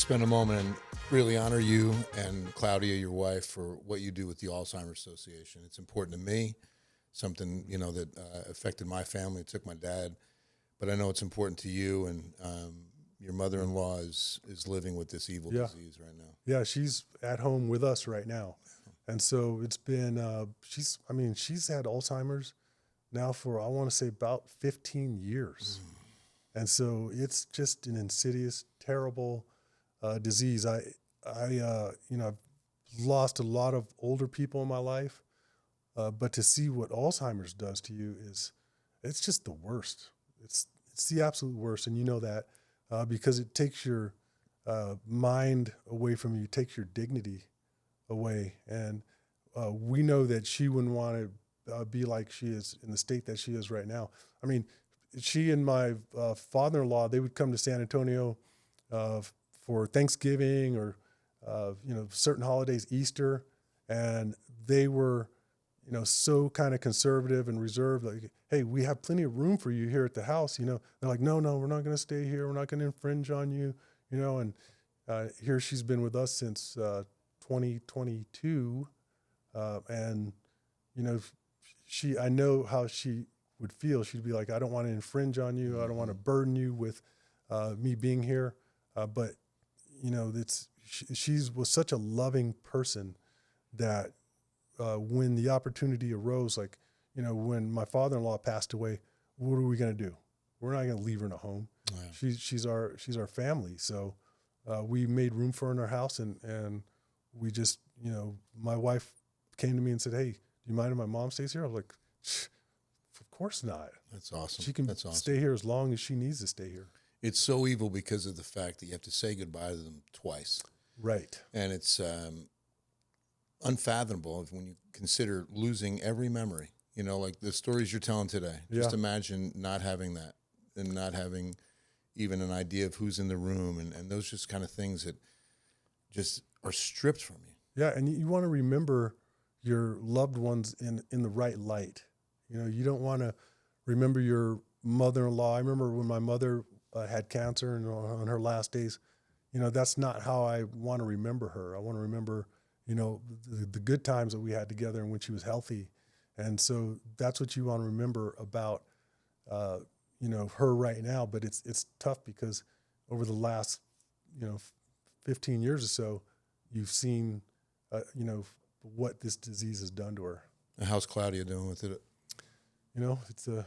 spend a moment and really honor you and Claudia, your wife, for what you do with the Alzheimer's Association. It's important to me, something, that affected my family. It took my dad, but I know it's important to you, and your mother-in-law is living with this evil disease right now. Yeah, she's at home with us right now. And so it's been, she's had Alzheimer's now for, I want to say, about 15 years. And so it's just an insidious, terrible disease. I've lost a lot of older people in my life, but to see what Alzheimer's does to you it's just the worst. It's the absolute worst, and you know that because it takes your mind away from you, takes your dignity away, and we know that she wouldn't want to be like she is in the state that she is right now. I mean, she and my father-in-law, they would come to San Antonio for Thanksgiving or certain holidays, Easter, and they were so kind of conservative and reserved, like, hey, we have plenty of room for you here at the house. They're like, no, we're not going to stay here. We're not going to infringe on you. And here she's been with us since 2022, and I know how she would feel. She'd be like, I don't want to infringe on you. I don't want to burden you with me being here. But she was such a loving person that when the opportunity arose, like, when my father-in-law passed away, what are we going to do? We're not going to leave her in a home. Yeah. She's our family. So we made room for her in our house, and we just, my wife came to me and said, hey, do you mind if my mom stays here? I was like, of course not. That's awesome. She can stay here as long as she needs to stay here. It's so evil because of the fact that you have to say goodbye to them twice. Right. And it's unfathomable when you consider losing every memory, like the stories you're telling today. Yeah. Just imagine not having that and not having even an idea of who's in the room, and those just kind of things that just are stripped from you. Yeah, and you want to remember your loved ones in the right light. You don't want to remember your mother-in-law. I remember when my mother had cancer and on her last days, that's not how I want to remember her. I want to remember, the good times that we had together and when she was healthy. And so that's what you want to remember about, her right now. But it's tough because over the last, 15 years or so, you've seen, what this disease has done to her. And how's Claudia doing with it? It's tough.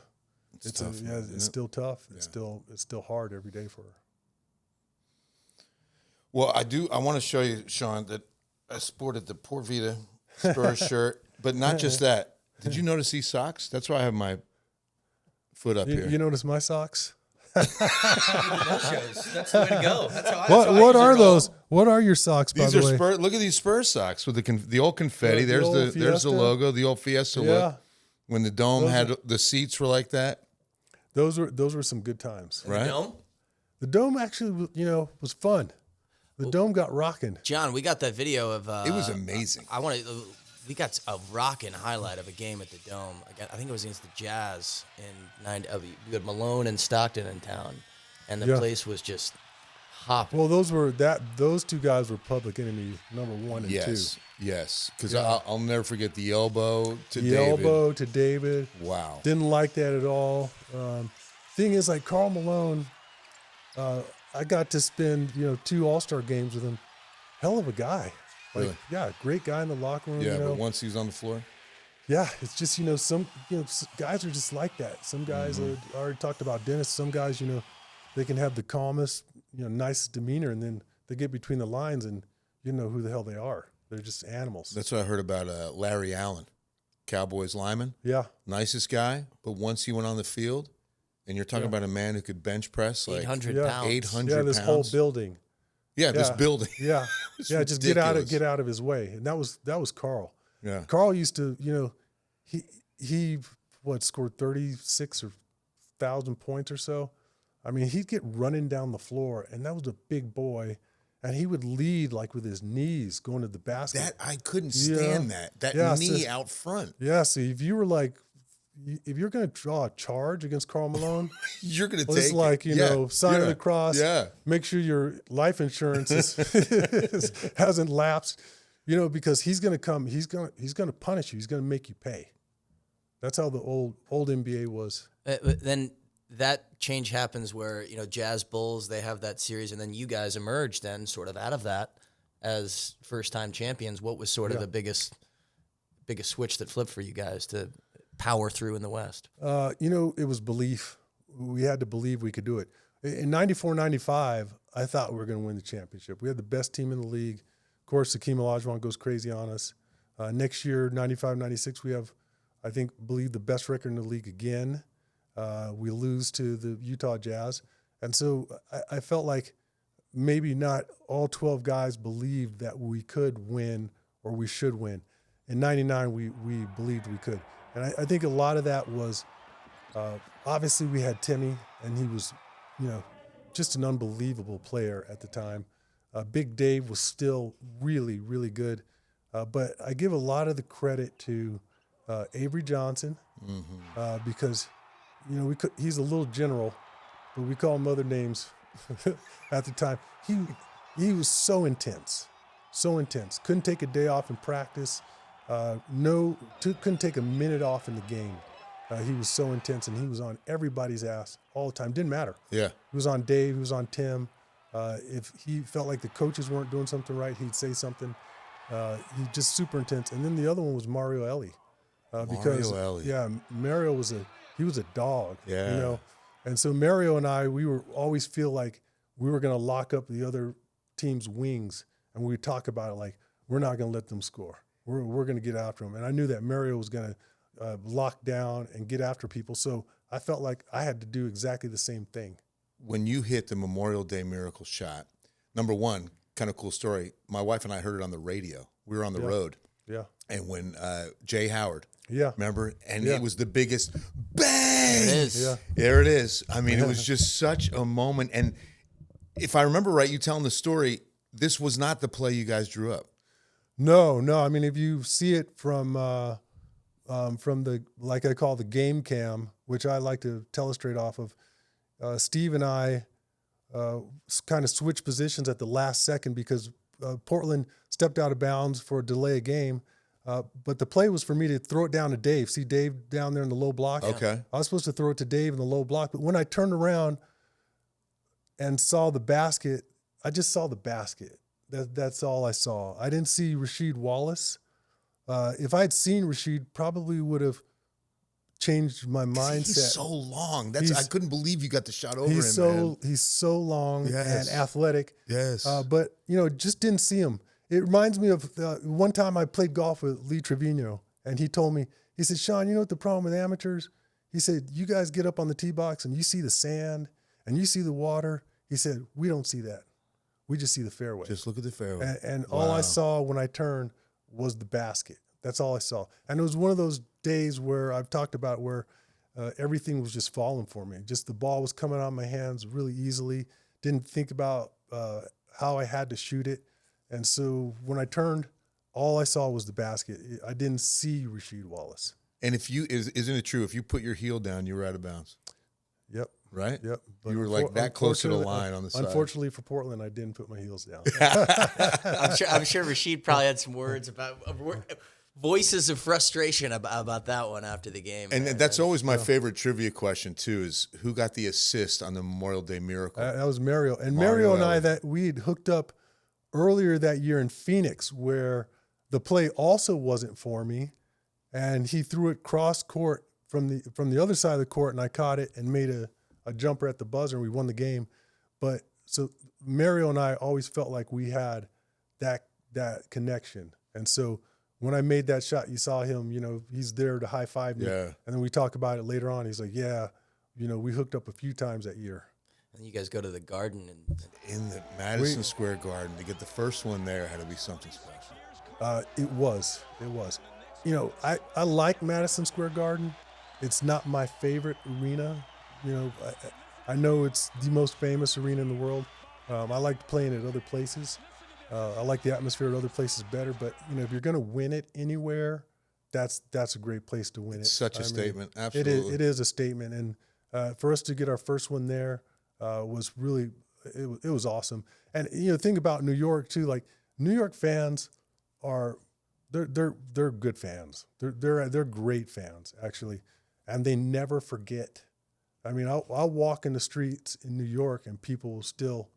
It's still tough. Yeah. It's still hard every day for her. Well, I want to show you, Sean, that I sported the Por Vida Spurs shirt, but not just that. Did you notice these socks? That's why I have my foot up here. You notice my socks? That's the way to go. What are those? What are your socks? These are Spurs. Look at these Spurs socks with the old confetti. There's the logo, the old Fiesta look. When the dome had the seats were like that. Those were some good times, right? The dome actually, was fun. The dome got rocking. John, we got that video of. It was amazing. We got a rocking highlight of a game at the Dome. I think it was against the Jazz in we had Malone and Stockton in town, and the place was just hopping. Well, those two guys were public enemy number 1 and 2. Yes, because I'll never forget the elbow to David. The elbow to David. Wow. Didn't like that at all. Thing is, like Karl Malone, I got to spend 2 All-Star games with him. Hell of a guy. Really? Yeah, great guy in the locker room. Yeah, but once he's on the floor. Yeah, it's just some guys are just like that. Some guys I already talked about Dennis. Some guys they can have the calmest nicest demeanor, and then they get between the lines and you know who the hell they are. They're just animals. That's what I heard about Larry Allen, Cowboys lineman. Yeah, nicest guy, but once he went on the field, and you're talking about a man who could bench press like 800 pounds. 800 yeah, this pounds. whole building. Yeah, this building. Yeah, yeah, just ridiculous. get out of his way. And that was Carl. Yeah, Carl used to, he scored 36 or 1,000 points or so. I mean, he'd get running down the floor, and that was a big boy, and he would lead like with his knees going to the basket. That I couldn't stand that knee out front. Yeah, see, if you were like, if you're going to draw a charge against Karl Malone, You're going to well, take it's like, it. sign of the cross. Yeah. Make sure your life insurance hasn't lapsed, because he's going to come. He's going to punish you. He's going to make you pay. That's how the old NBA was. Then that change happens where, Jazz Bulls, they have that series, and then you guys emerge then sort of out of that as first-time champions. What was sort of the biggest switch that flipped for you guys to power through in the West? It was belief. We had to believe we could do it. In 94, 95, I thought we were going to win the championship. We had the best team in the league. Of course, Hakeem Olajuwon goes crazy on us. Next year, 95, 96, we have, believe the best record in the league again. We lose to the Utah Jazz. And so I felt like maybe not all 12 guys believed that we could win or we should win. In 99, we believed we could. And I think a lot of that was, obviously we had Timmy, and he was, just an unbelievable player at the time. Big Dave was still really, really good. But I give a lot of the credit to Avery Johnson, because, he's a little general, but we call him other names at the time. He was so intense. Couldn't take a day off in practice. Couldn't take a minute off in the game. He was so intense, and he was on everybody's ass all the time. Didn't matter. Yeah. He was on Dave. He was on Tim. If he felt like the coaches weren't doing something right, he'd say something. He just super intense. And then the other one was Mario Elie. Mario was a dog. Yeah. And so Mario and I, we were always feel like we were going to lock up the other team's wings, and we would talk about it like, we're not going to let them score. We're going to get after them. And I knew that Mario was going to lock down and get after people. So I felt like I had to do exactly the same thing. When you hit the Memorial Day miracle shot, number one, kind of cool story. My wife and I heard it on the radio. We were on the road. Yeah. And when Jay Howard, yeah, remember? And it was the biggest bang. There it is. Yeah. There it is. I mean, it was just such a moment. And if I remember right, you telling the story, this was not the play you guys drew up. No. I mean, if you see it from the, like I call the game cam, which I like to telestrate off of, Steve and I kind of switched positions at the last second because Portland stepped out of bounds for a delay of game. But the play was for me to throw it down to Dave. See Dave down there in the low block? Okay. I was supposed to throw it to Dave in the low block. But when I turned around and saw the basket, I just saw the basket. That's all I saw. I didn't see Rasheed Wallace. If I had seen Rasheed, probably would have changed my mindset. He's so long. I couldn't believe you got the shot over him, man. He's so long and athletic. Yes. But, just didn't see him. It reminds me of one time I played golf with Lee Trevino, and he told me, he said, Sean, you know what the problem with amateurs? He said, you guys get up on the tee box and you see the sand and you see the water. He said, we don't see that. We just see the fairway. Just look at the fairway. And all I saw when I turned was the basket. That's all I saw. And it was one of those days where I've talked about where everything was just falling for me. Just the ball was coming out of my hands really easily. Didn't think about how I had to shoot it. And so when I turned, all I saw was the basket. I didn't see Rasheed Wallace. And isn't it true? If you put your heel down, you were out of bounds. Yep. Right? Yep. But you were like that close to the line on the side. Unfortunately for Portland, I didn't put my heels down. I'm sure Rasheed probably had some words about voices of frustration about that one after the game. And that's always my favorite trivia question too: is who got the assist on the Memorial Day miracle? That was Mario. And Mario and I, that we had hooked up earlier that year in Phoenix, where the play also wasn't for me, and he threw it cross court from the other side of the court, and I caught it and made a jumper at the buzzer, and we won the game. But so Mario and I always felt like we had that connection, and so when I made that shot, you saw him. He's there to high five me, and then we talk about it later on. He's like, "Yeah, we hooked up a few times that year." And you guys go to the Garden in the Madison Square Garden to get the first one there had to be something special. It was. I like Madison Square Garden. It's not my favorite arena. I know it's the most famous arena in the world. I like playing at other places. I like the atmosphere at other places better. But if you're going to win it anywhere, that's a great place to win it. Such a I mean, statement. Absolutely. It is a statement. And for us to get our first one there was really, it was awesome. And, think about New York too, like New York fans they're good fans. They're great fans actually. And they never forget. I mean, I'll walk in the streets in New York and people will still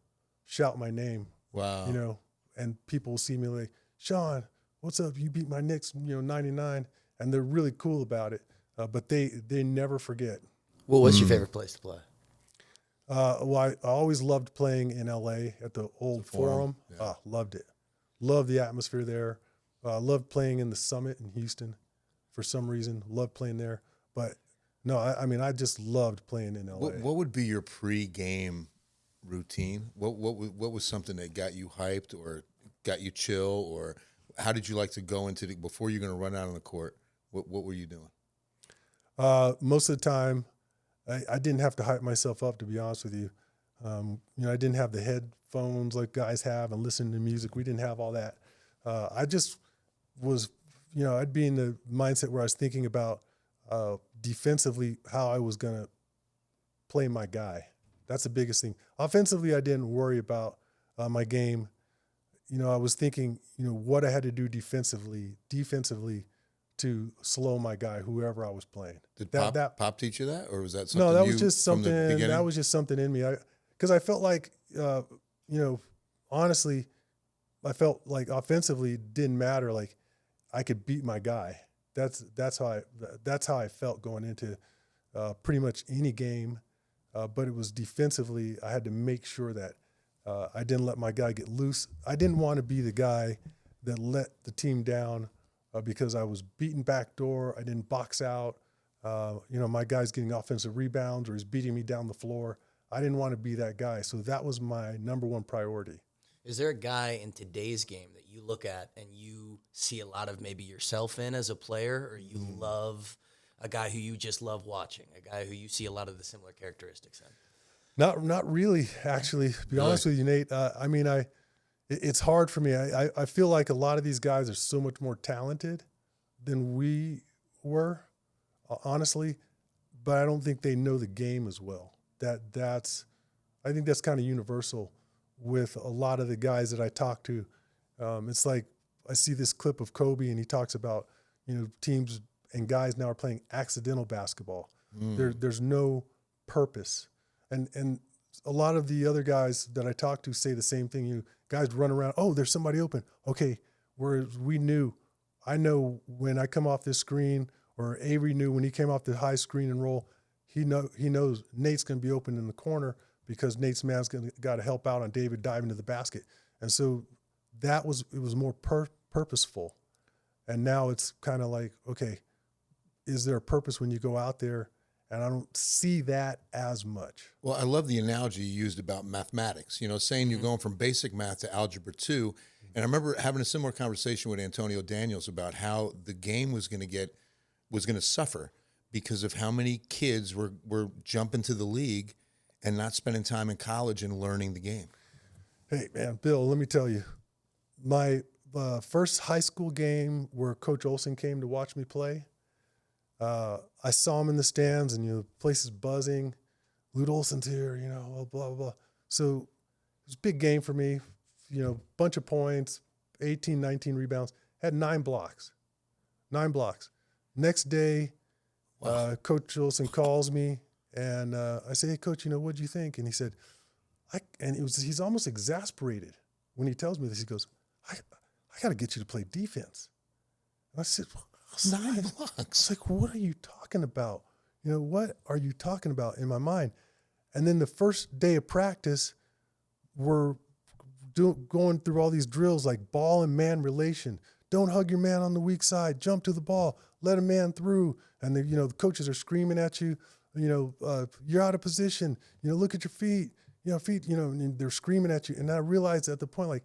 shout my name. Wow. And people will see me like, Sean, what's up? You beat my Knicks, 99. And they're really cool about it. But they never forget. What was your favorite place to play? Well, I always loved playing in LA at the old Forum. Yeah. Loved it. Loved the atmosphere there. Loved playing in the Summit in Houston for some reason. Loved playing there. But no, I just loved playing in LA. What would be your pre-game routine? What was something that got you hyped or got you chill, or how did you like to go into before you're going to run out on the court? What were you doing? Most of the time, I didn't have to hype myself up, to be honest with you. I didn't have the headphones like guys have and listen to music. We didn't have all that. I just was, I'd be in the mindset where I was thinking about defensively how I was going to play my guy. That's the biggest thing. Offensively, I didn't worry about my game. I was thinking, what I had to do defensively to slow my guy, whoever I was playing. Did Pop teach you that, or was that something? No, that was just something. That was just something in me. Because I felt like, honestly, I felt like offensively it didn't matter. Like I could beat my guy. That's how I felt going into pretty much any game. But it was defensively, I had to make sure that I didn't let my guy get loose. I didn't want to be the guy that let the team down because I was beating backdoor. I didn't box out. My guy's getting offensive rebounds or he's beating me down the floor. I didn't want to be that guy. So that was my number one priority. Is there a guy in today's game that you look at and you see a lot of maybe yourself in as a player, or you love a guy who you just love watching, a guy who you see a lot of the similar characteristics in? Not really, actually. To be honest with you, Nate, it's hard for me. I feel like a lot of these guys are so much more talented than we were, honestly, but I don't think they know the game as well. I think that's kind of universal with a lot of the guys that I talk to. It's like I see this clip of Kobe and he talks about, teams and guys now are playing accidental basketball. There's no purpose. And a lot of the other guys that I talk to say the same thing. Guys run around, oh, there's somebody open. Okay, whereas I know when I come off this screen, or Avery knew when he came off the high screen and roll, he knows Nate's going to be open in the corner because Nate's man's got to help out on David diving to the basket. And so it was more purposeful. And now it's kind of like, okay, is there a purpose when you go out there? And I don't see that as much. Well, I love the analogy you used about mathematics, saying you're going from basic math to algebra 2. And I remember having a similar conversation with Antonio Daniels about how the game was going to suffer because of how many kids were jumping to the league and not spending time in college and learning the game. Hey, man, Bill, let me tell you, my first high school game where Coach Olson came to watch me play, I saw him in the stands and, the place is buzzing. Lute Olson's here, blah, blah, blah. So it was a big game for me, bunch of points, 18, 19 rebounds, had 9 blocks. Next day, wow. Coach Olson calls me and I say, hey, Coach, what'd you think? And he said, he's almost exasperated when he tells me this. He goes, I got to get you to play defense. And I said, 9 blocks. It's like, what are you talking about? What are you talking about in my mind? And then the first day of practice, we're going through all these drills like ball and man relation. Don't hug your man on the weak side. Jump to the ball. Let a man through. And the coaches are screaming at you. You're out of position. Look at your feet. And they're screaming at you. And I realized at the point, like,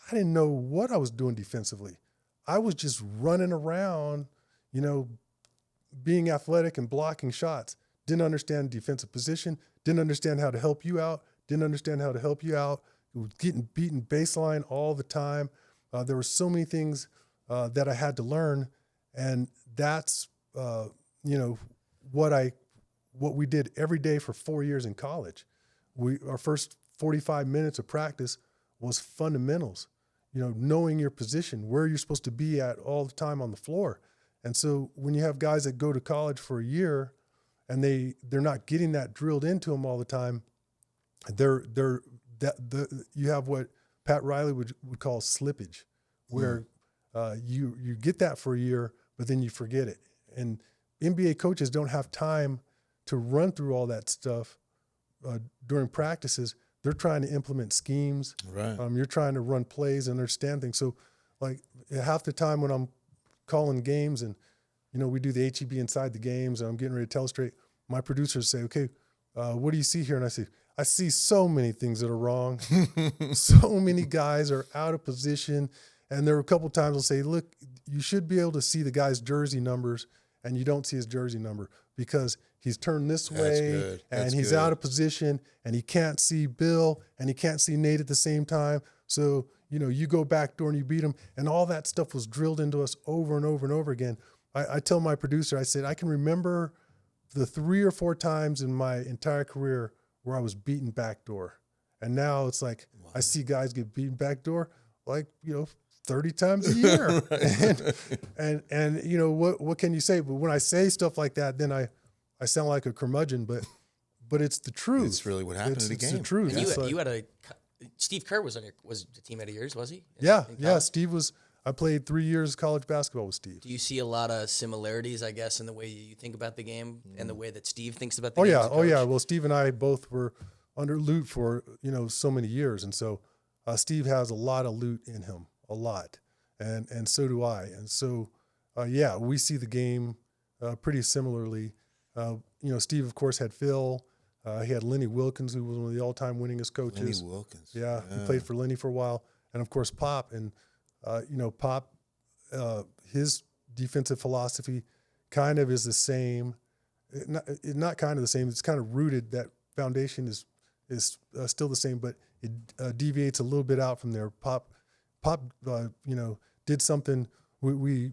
I didn't know what I was doing defensively. I was just running around, being athletic and blocking shots. Didn't understand defensive position. Didn't understand how to help you out. Getting beaten baseline all the time. There were so many things that I had to learn. And that's, what we did every day for 4 years in college. Our first 45 minutes of practice was fundamentals, knowing your position, where you're supposed to be at all the time on the floor. And so when you have guys that go to college for a year and they're not getting that drilled into them all the time, you have what Pat Riley would call slippage, where you get that for a year, but then you forget it. And NBA coaches don't have time to run through all that stuff during practices. They're trying to implement schemes. Right. You're trying to run plays and understand things. So, like, half the time when I'm calling games and, we do the HEB inside the games and I'm getting ready to tell straight, my producers say, okay, what do you see here? And I say, I see so many things that are wrong. So many guys are out of position. And there were a couple of times I'll say, look, you should be able to see the guy's jersey numbers, and you don't see his jersey number because he's turned this way and he's out of position and he can't see Bill and he can't see Nate at the same time. So, you go back door and you beat him, and all that stuff was drilled into us over and over and over again. I tell my producer, I said, I can remember the 3 or 4 times in my entire career where I was beaten backdoor. And now it's like, I see guys get beaten backdoor, 30 times a year. Right. and what can you say? But when I say stuff like that, then I sound like a curmudgeon, but it's the truth. It's really what happened in the game. It's the truth. And you had Steve Kerr was a teammate of yours, was he? Yeah. Steve was. I played 3 years college basketball with Steve. Do you see a lot of similarities, I guess, in the way you think about the game and the way that Steve thinks about the game? Oh yeah. Well, Steve and I both were under loot for so many years, and so Steve has a lot of loot in him, a lot, and so do I. And so we see the game pretty similarly. Steve, of course, had Phil. He had Lenny Wilkins, who was one of the all-time winningest coaches. Lenny Wilkins. Yeah, he played for Lenny for a while, and of course Pop. And Pop, his defensive philosophy kind of is the same. Not kind of the same. It's kind of rooted. That foundation is still the same, but it deviates a little bit out from there. Pop, did something. We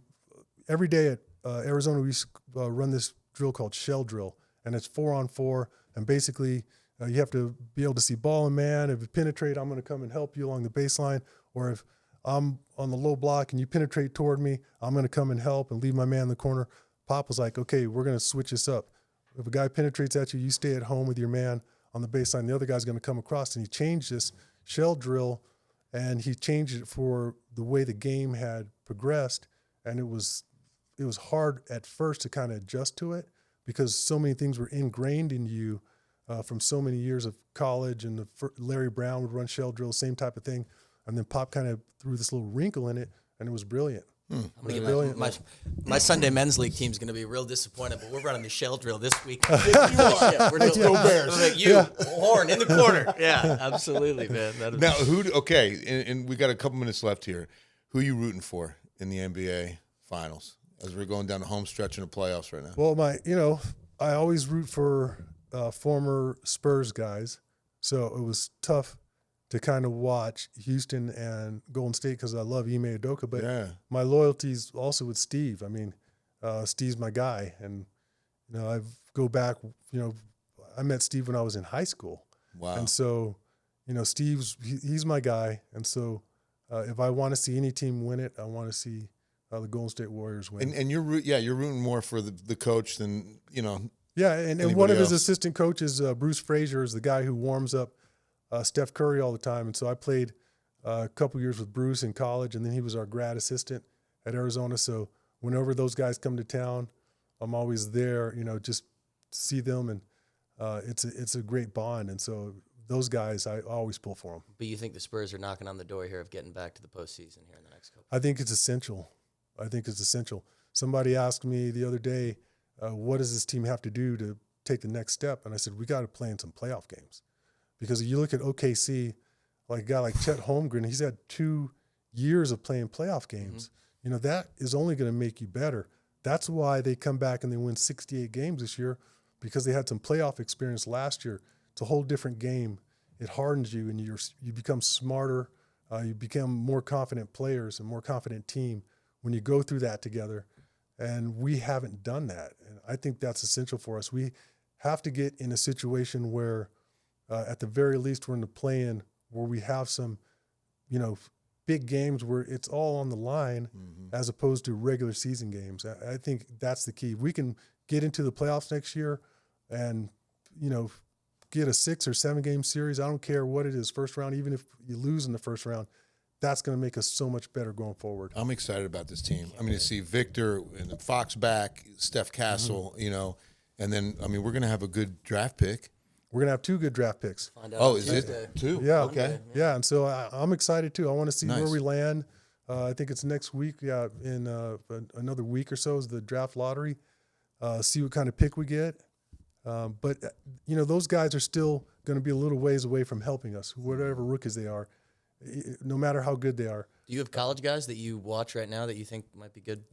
every day at Arizona we run this drill called shell drill, and it's 4-on-4, and basically you have to be able to see ball and man. If you penetrate, I'm going to come and help you along the baseline, or if I'm on the low block and you penetrate toward me, I'm going to come and help and leave my man in the corner. Pop was like, okay, we're going to switch this up. If a guy penetrates at you, you stay at home with your man on the baseline. The other guy's going to come across, and he changed this shell drill, and he changed it for the way the game had progressed. And it was hard at first to kind of adjust to it because so many things were ingrained in you from so many years of college. And Larry Brown would run shell drill, same type of thing. And then Pop kind of threw this little wrinkle in it, and it was brilliant. I'm gonna get my Sunday men's league team's going to be real disappointed, but we're running the shell drill this week. Let's go Bears. Horn in the corner. Yeah, absolutely, man. Now, and we got a couple minutes left here. Who are you rooting for in the NBA Finals as we're going down the home stretch in the playoffs right now? Well, I always root for former Spurs guys, so it was tough to kind of watch Houston and Golden State because I love Ime Udoka, but my loyalty's also with Steve. I mean, Steve's my guy, and I go back. I met Steve when I was in high school. Wow. And so, he's my guy, and so if I want to see any team win it, I want to see the Golden State Warriors win. And you're rooting more for the coach than Yeah, and one of his assistant coaches, Bruce Frazier, is the guy who warms up Steph Curry all the time. And so I played a couple years with Bruce in college, and then he was our grad assistant at Arizona. So whenever those guys come to town, I'm always there, just to see them. And it's a great bond. And so those guys, I always pull for them. But you think the Spurs are knocking on the door here of getting back to the postseason here in the next couple? I think it's essential. Somebody asked me the other day, what does this team have to do to take the next step? And I said, we got to play in some playoff games. Because if you look at OKC, like a guy like Chet Holmgren, he's had 2 years of playing playoff games. Mm-hmm. That is only going to make you better. That's why they come back and they win 68 games this year, because they had some playoff experience last year. It's a whole different game. It hardens you, and you become smarter. You become more confident players and more confident team when you go through that together. And we haven't done that. And I think that's essential for us. We have to get in a situation where, at the very least, we're in the play-in where we have some, big games where it's all on the line as opposed to regular season games. I think that's the key. We can get into the playoffs next year and, get a 6 or 7 game series. I don't care what it is, first round, even if you lose in the first round, that's going to make us so much better going forward. I'm excited about this team. I mean, to see Victor and the Fox back, Steph Castle, and then, we're going to have a good draft pick. We're going to have 2 good draft picks. Find out Oh, on is Tuesday. it 2? Yeah. Okay. Yeah. And so I'm excited too. I want to see Nice. where we land. I think it's next week. Yeah. In another week or so is the draft lottery. See what kind of pick we get. But those guys are still going to be a little ways away from helping us, whatever rookies they are, no matter how good they are. Do you have college guys that you watch right now that you think might be good?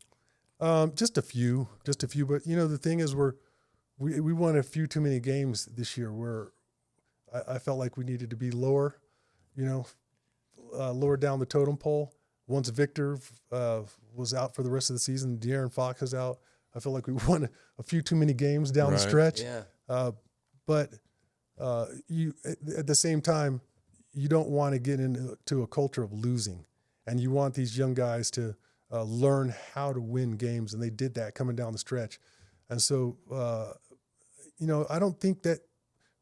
Just a few. But the thing is, we won a few too many games this year where I felt like we needed to be lower, lower down the totem pole. Once Victor was out for the rest of the season, De'Aaron Fox is out. I felt like we won a few too many games down the stretch. Yeah. But you, at the same time, you don't want to get into a culture of losing, and you want these young guys to learn how to win games, and they did that coming down the stretch. And so, I don't think that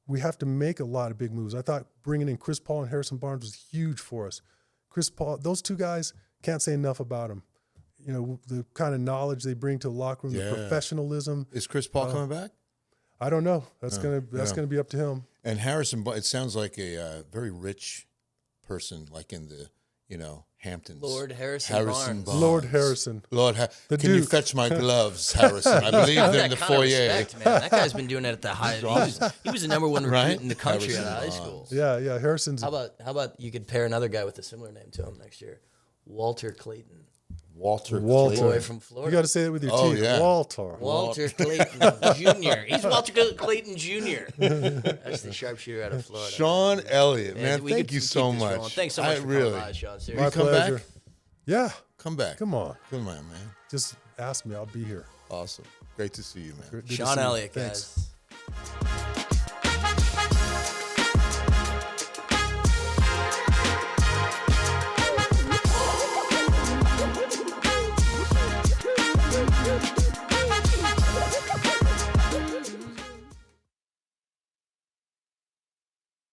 we have to make a lot of big moves. I thought bringing in Chris Paul and Harrison Barnes was huge for us. Chris Paul, those 2 guys, can't say enough about them. The kind of knowledge they bring to the locker room, the professionalism. Is Chris Paul coming back? I don't know. That's gonna be up to him. And Harrison, it sounds like a very rich person, like in the Hamptons. Lord Harrison Barnes. Lord Harrison. Can you Duke. fetch my gloves, Harrison? I believe they're in the foyer. Respect, man. That guy's been doing it at the highest. He was the number 1 recruit in the country Harrison out of high Barnes. school. Yeah. Harrison's. How about you could pair another guy with a similar name to him next year? Walter Clayton. Walter. Boy from You Florida. got to say that with your Oh, teeth. yeah. Walter Clayton Jr. He's Walter Clayton Jr. That's the sharpshooter out of Florida. Sean Elliott, man, we thank could you keep so this rolling. much. Thanks so much for coming by, Sean. My Seriously. come back? pleasure. Yeah. Come back. Come on. Come on, man. Just ask me. I'll be here. Awesome. Great to see you, man. Good to Sean see you. Elliott, Thanks. guys.